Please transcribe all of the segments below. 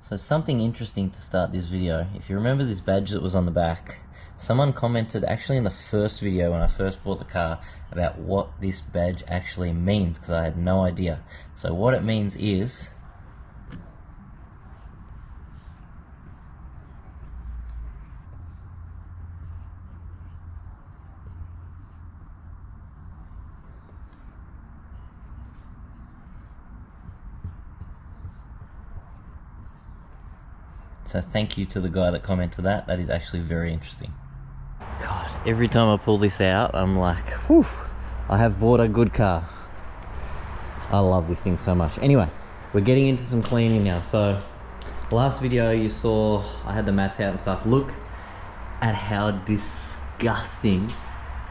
So something interesting to start this video. If you remember this badge that was on the back, someone commented actually in the first video when I first bought the car about what this badge actually means, because I had no idea. So what it means is so thank you to the guy that commented that. That is actually very interesting. God, every time I pull this out, I'm like, whew, I have bought a good car. I love this thing so much. Anyway, we're getting into some cleaning now. So, last video you saw, I had the mats out and stuff. Look at how disgusting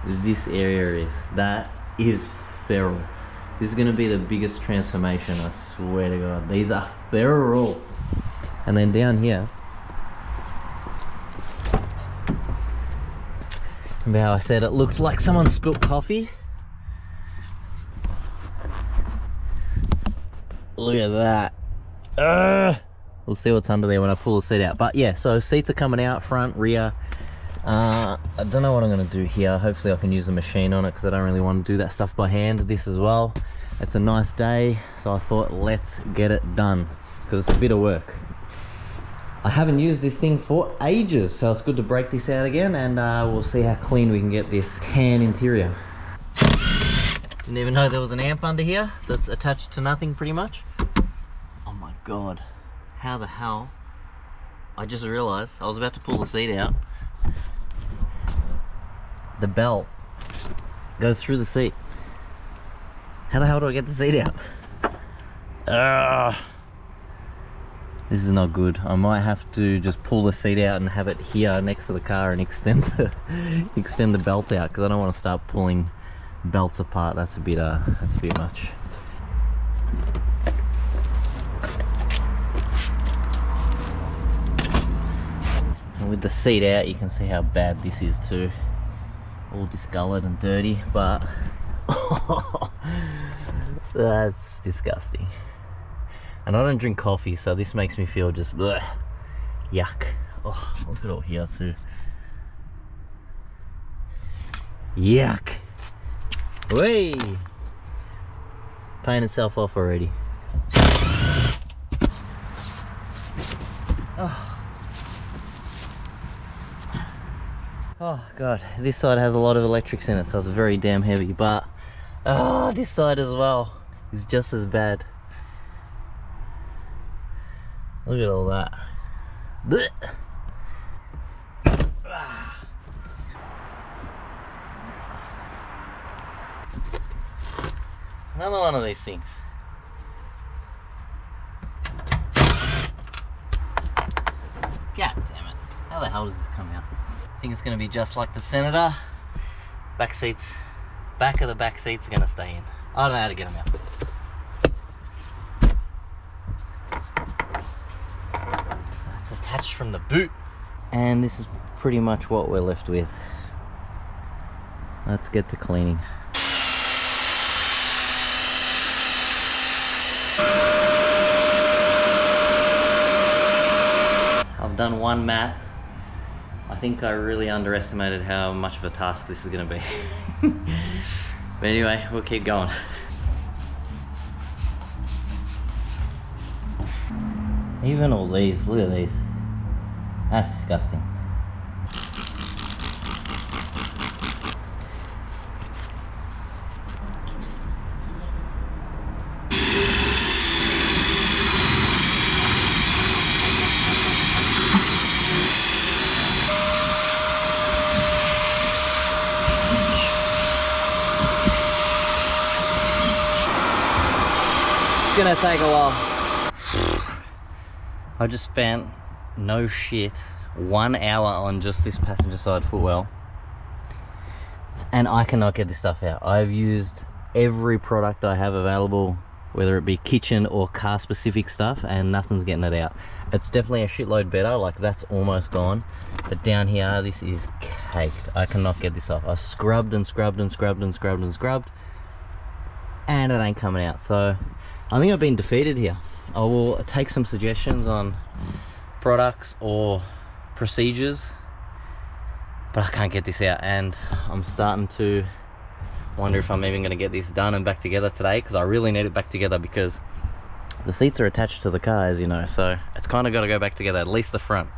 this area is. That is feral. This is going to be the biggest transformation, I swear to God. These are feral. And then down here, remember how I said it looked like someone spilt coffee? Look at that. We'll see what's under there when I pull the seat out. But yeah, so seats are coming out, front, rear. I don't know what I'm going to do here. Hopefully I can use the machine on it because I don't really want to do that stuff by hand. This as well. It's a nice day, so I thought let's get it done because it's a bit of work. I haven't used this thing for ages, so it's good to break this out again, and we'll see how clean we can get this tan interior. Didn't even know there was an amp under here that's attached to nothing pretty much. Oh my God, how the hell? I just realized I was about to pull the seat out. The belt goes through the seat. How the hell do I get the seat out? This is not good. I might have to just pull the seat out and have it here next to the car and extend the belt out, because I don't want to start pulling belts apart. That's a bit much. And with the seat out, you can see how bad this is too. All discolored and dirty, but that's disgusting. And I don't drink coffee, so this makes me feel just bleh, yuck. Oh, look at all here too. Yuck. Way. Paying itself off already. Oh God, this side has a lot of electrics in it, so it's very damn heavy, but this side as well is just as bad. Look at all that. Blech. Another one of these things. God damn it. How the hell does this come out? I think it's going to be just like the Senator. Back of the back seats are going to stay in. I don't know how to get them out. Attached from the boot, and this is pretty much what we're left with. Let's get to cleaning. I've done one mat. I think I really underestimated how much of a task this is going to be. But anyway, we'll keep going. Even all these, look at these. That's disgusting. It's gonna take a while. I just spent, no shit, 1 hour on just this passenger side footwell, and I cannot get this stuff out. I've used every product I have available, whether it be kitchen or car specific stuff, and nothing's getting it out. It's definitely a shitload better, like that's almost gone, but down here this is caked. I cannot get this off. I scrubbed and scrubbed and scrubbed and scrubbed and scrubbed, and it ain't coming out. So I think I've been defeated here. I will take some suggestions on products or procedures, but I can't get this out, and I'm starting to wonder if I'm even going to get this done and back together today, because I really need it back together, because the seats are attached to the car, as you know, so it's kind of got to go back together, at least the front.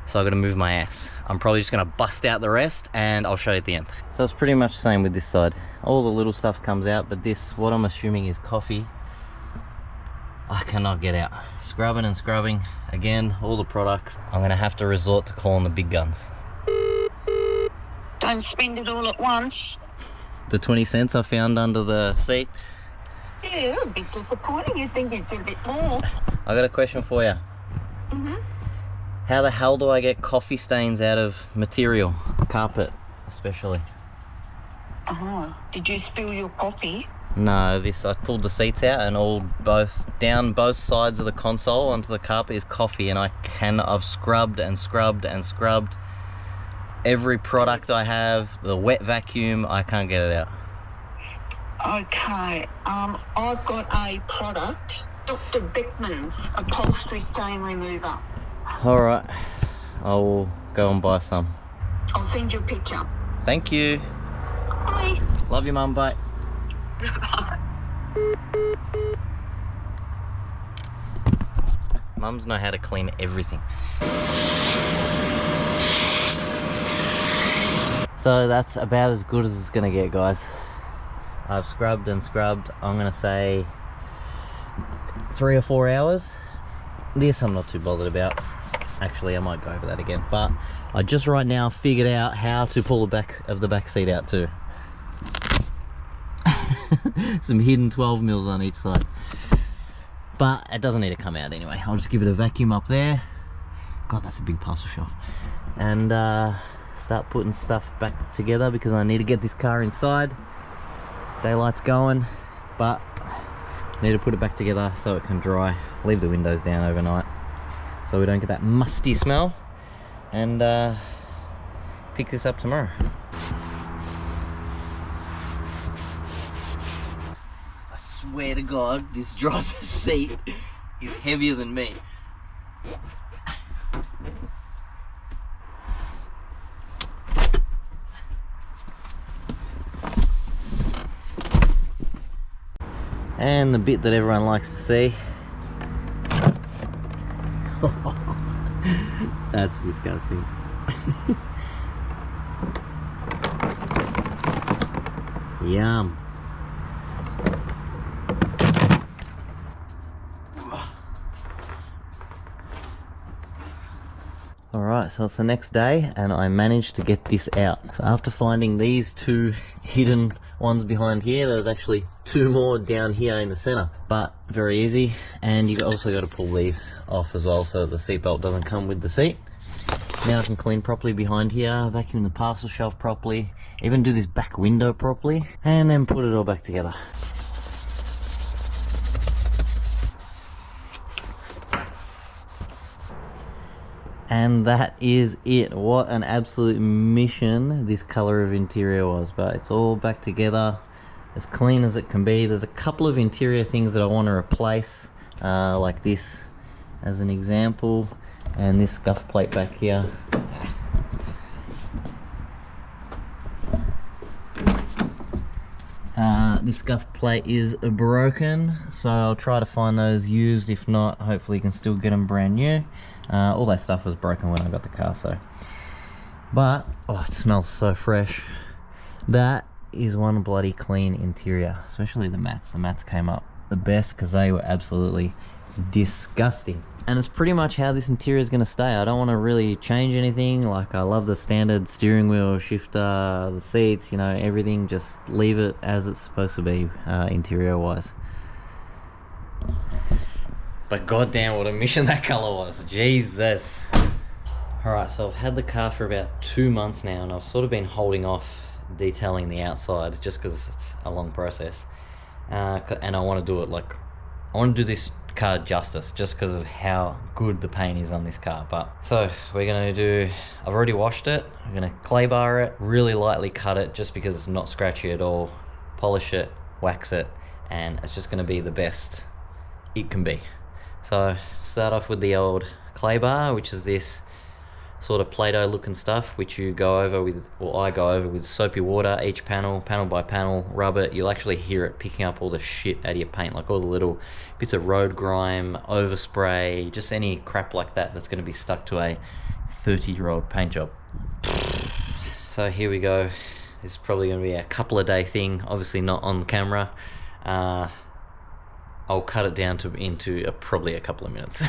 So I've got to move my ass. I'm probably just going to bust out the rest, and I'll show you at the end. So it's pretty much the same with this side. All the little stuff comes out, but this, what I'm assuming is coffee, I cannot get out. Scrubbing and scrubbing. Again, all the products. I'm going to have to resort to calling the big guns. Don't spend it all at once. The 20 cents I found under the seat. Yeah, a bit disappointing. You'd think you'd get a bit more. I got a question for you. Mm-hmm. How the hell do I get coffee stains out of material? Carpet, especially. Oh, did you spill your coffee? No, I pulled the seats out, and down both sides of the console onto the carpet is coffee, and I've scrubbed and scrubbed and scrubbed every product I have, the wet vacuum, I can't get it out. Okay, I've got a product, Dr. Beckman's upholstery stain remover. Alright, I will go and buy some. I'll send you a picture. Thank you. Bye. Love you, Mum. Bye. Mums know how to clean everything. So that's about as good as it's gonna get, guys. I've scrubbed and scrubbed, I'm gonna say 3 or 4 hours. This I'm not too bothered about. Actually, I might go over that again, but I just right now figured out how to pull the back of the back seat out too. Some hidden 12 mils on each side, but it doesn't need to come out anyway. I'll just give it a vacuum up there. God, that's a big parcel shelf. And start putting stuff back together, because I need to get this car inside. Daylight's going, but need to put it back together so it can dry. Leave the windows down overnight so we don't get that musty smell, and pick this up tomorrow. I swear to God, this driver's seat is heavier than me. And the bit that everyone likes to see. That's disgusting. Yum. Alright, so it's the next day and I managed to get this out. So after finding these 2 hidden ones behind here, there was actually 2 more down here in the center, but very easy. And you also got to pull these off as well so the seatbelt doesn't come with the seat. Now I can clean properly behind here, vacuum the parcel shelf properly, even do this back window properly, and then put it all back together. And that is it. What an absolute mission this color of interior was, but it's all back together, as clean as it can be. There's a couple of interior things that I want to replace, like this as an example, and this scuff plate back here. This scuff plate is broken, so I'll try to find those used. If not, hopefully you can still get them brand new. All that stuff was broken when I got the car, so. But, oh, it smells so fresh. That is one bloody clean interior, especially the mats. The mats came up the best because they were absolutely disgusting. And it's pretty much how this interior is going to stay. I don't want to really change anything. Like, I love the standard steering wheel, shifter, the seats, you know, everything. Just leave it as it's supposed to be, interior wise. But goddamn, what a mission that color was. Jesus. Alright, so I've had the car for about 2 months now, and I've sort of been holding off detailing the outside just because it's a long process. And I want to do it like, I want to do this car justice just because of how good the paint is on this car. But so we're going to do, I've already washed it, I'm going to clay bar it, really lightly cut it just because it's not scratchy at all, polish it, wax it, and it's just going to be the best it can be. So start off with the old clay bar, which is this sort of Play-Doh looking stuff, which you go over with, or I go over with soapy water, each panel by panel, rub it. You'll actually hear it picking up all the shit out of your paint, like all the little bits of road grime, overspray, just any crap like that that's going to be stuck to a 30-year-old paint job. So here we go. This is probably going to be a couple of day thing, obviously not on camera. I'll cut it down into probably a couple of minutes.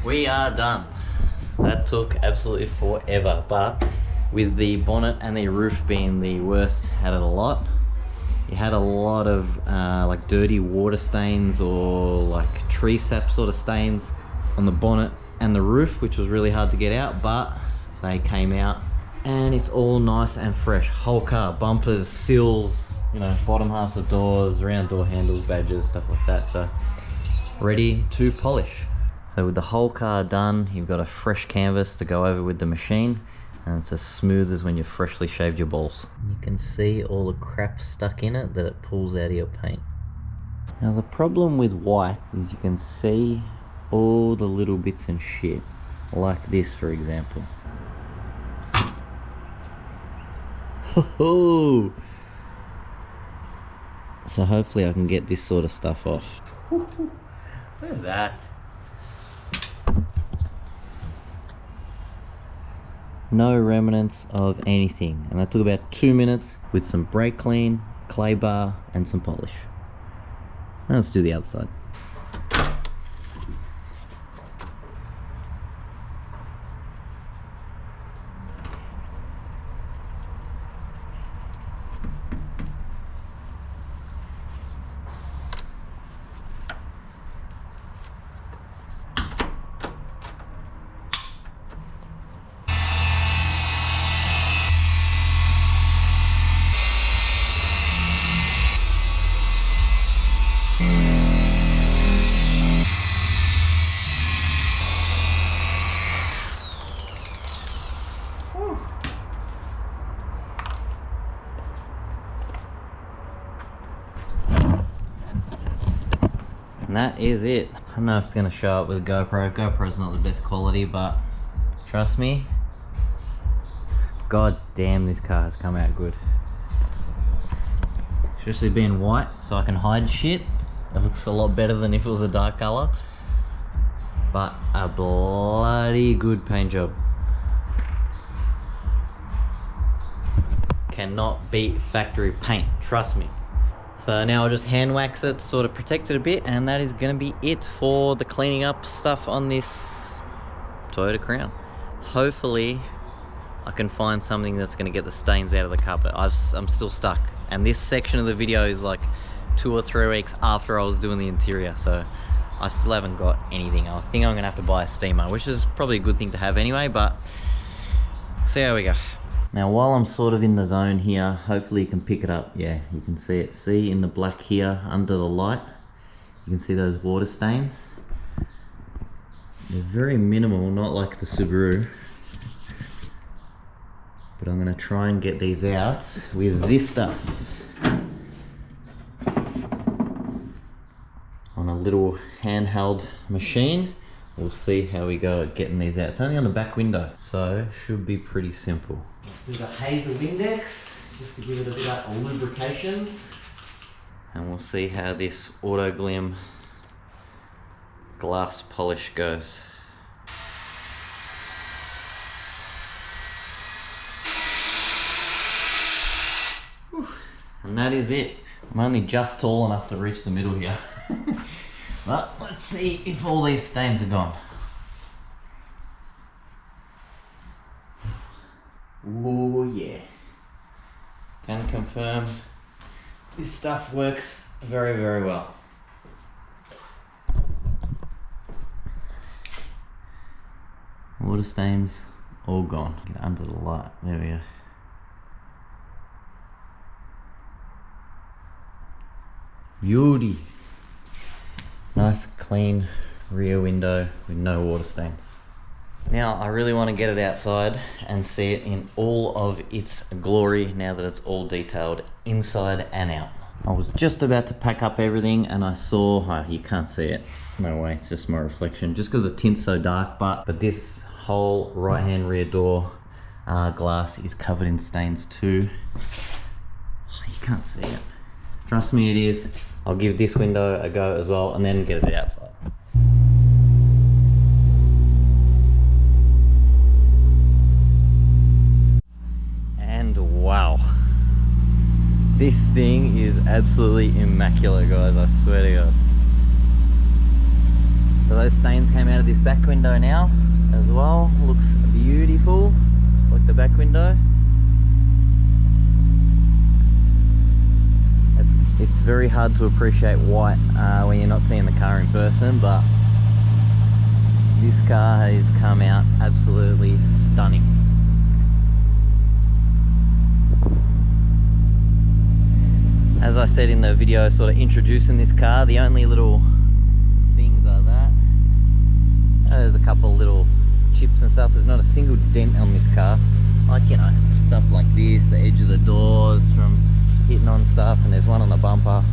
We are done. That took absolutely forever, but with the bonnet and the roof being the worst out of the lot, you had a lot of like dirty water stains or like tree sap sort of stains on the bonnet and the roof, which was really hard to get out, but they came out and it's all nice and fresh. Whole car, bumpers, sills, you know, bottom halves of doors, round door handles, badges, stuff like that. So ready to polish. So with the whole car done, you've got a fresh canvas to go over with the machine, and it's as smooth as when you've freshly shaved your balls. You can see all the crap stuck in it that it pulls out of your paint. Now the problem with white is you can see all the little bits and shit, like this for example. Ho-ho! So hopefully I can get this sort of stuff off. Look at that. No remnants of anything, and that took about 2 minutes with some brake clean, clay bar and some polish. Now let's do the other side. And that is it. I don't know if it's going to show up with a GoPro. GoPro's not the best quality, but trust me, god damn, this car has come out good. Especially being white, so I can hide shit. It looks a lot better than if it was a dark color. But a bloody good paint job. Cannot beat factory paint, trust me. So now I'll just hand wax it, sort of protect it a bit, and that is going to be it for the cleaning up stuff on this Toyota Crown. Hopefully I can find something that's going to get the stains out of the carpet. I'm still stuck, and this section of the video is like 2 or 3 weeks after I was doing the interior, so I still haven't got anything. I think I'm going to have to buy a steamer, which is probably a good thing to have anyway, but see how we go. Now while I'm sort of in the zone here, hopefully you can pick it up. Yeah, you can see it. See in the black here under the light, you can see those water stains. They're very minimal, not like the Subaru. But I'm gonna try and get these out with this stuff. On a little handheld machine. We'll see how we go at getting these out. It's only on the back window, so should be pretty simple. Do the Hazel Index, just to give it a bit of lubrications. And we'll see how this Auto Glim glass polish goes. Whew. And that is it. I'm only just tall enough to reach the middle here. But let's see if all these stains are gone. Oh yeah. Can confirm this stuff works very, very well. Water stains All gone. Get under the light. There we go. Beauty. Nice clean rear window with no water stains. Now I really want to get it outside and see it in all of its glory now that it's all detailed inside and out. I was just about to pack up everything and I saw, oh, you can't see it, no way, it's just my reflection, just because the tint's so dark, but this whole right hand rear door glass is covered in stains too. Oh, you can't see it. Trust me, it is. I'll give this window a go as well and then get it outside. And wow. This thing is absolutely immaculate, guys, I swear to God. So those stains came out of this back window now as well. Looks beautiful, just like the back window. It's very hard to appreciate white when you're not seeing the car in person, but this car has come out absolutely stunning. As I said in the video sort of introducing this car, the only little things are that. There's a couple little chips and stuff. There's not a single dent on this car. Like, you know, stuff like this, the edge of the doors from hitting on stuff, and there's one on the bumper.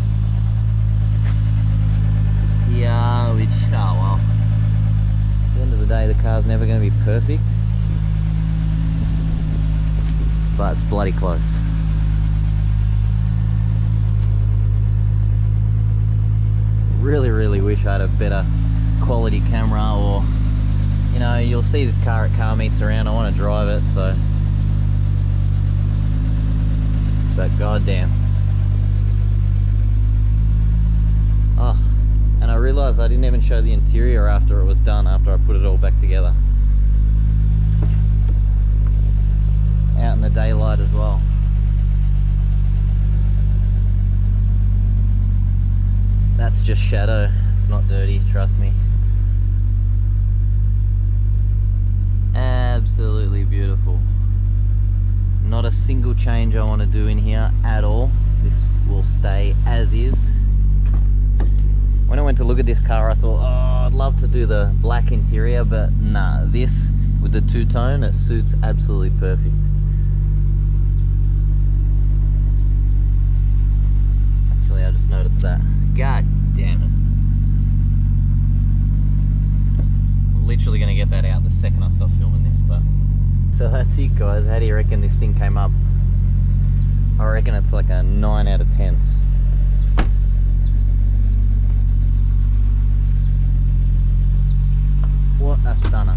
Just here, which, oh well. At the end of the day, the car's never going to be perfect. But it's bloody close. Really wish I had a better quality camera, or you know, you'll see this car at car meets around. I want to drive it, so, but goddamn. Oh, and I realized I didn't even show the interior after it was done, after I put it all back together out in the daylight as well. That's just shadow, it's not dirty, trust me. Absolutely beautiful. Not a single change I want to do in here at all. This will stay as is. When I went to look at this car, I thought, oh, I'd love to do the black interior, but nah, this with the two-tone, it suits absolutely perfect. Actually, I just noticed that. God damn it. I'm literally going to get that out the second I stop filming this, but... So that's it, guys. How do you reckon this thing came up? I reckon it's like a 9 out of 10. What a stunner.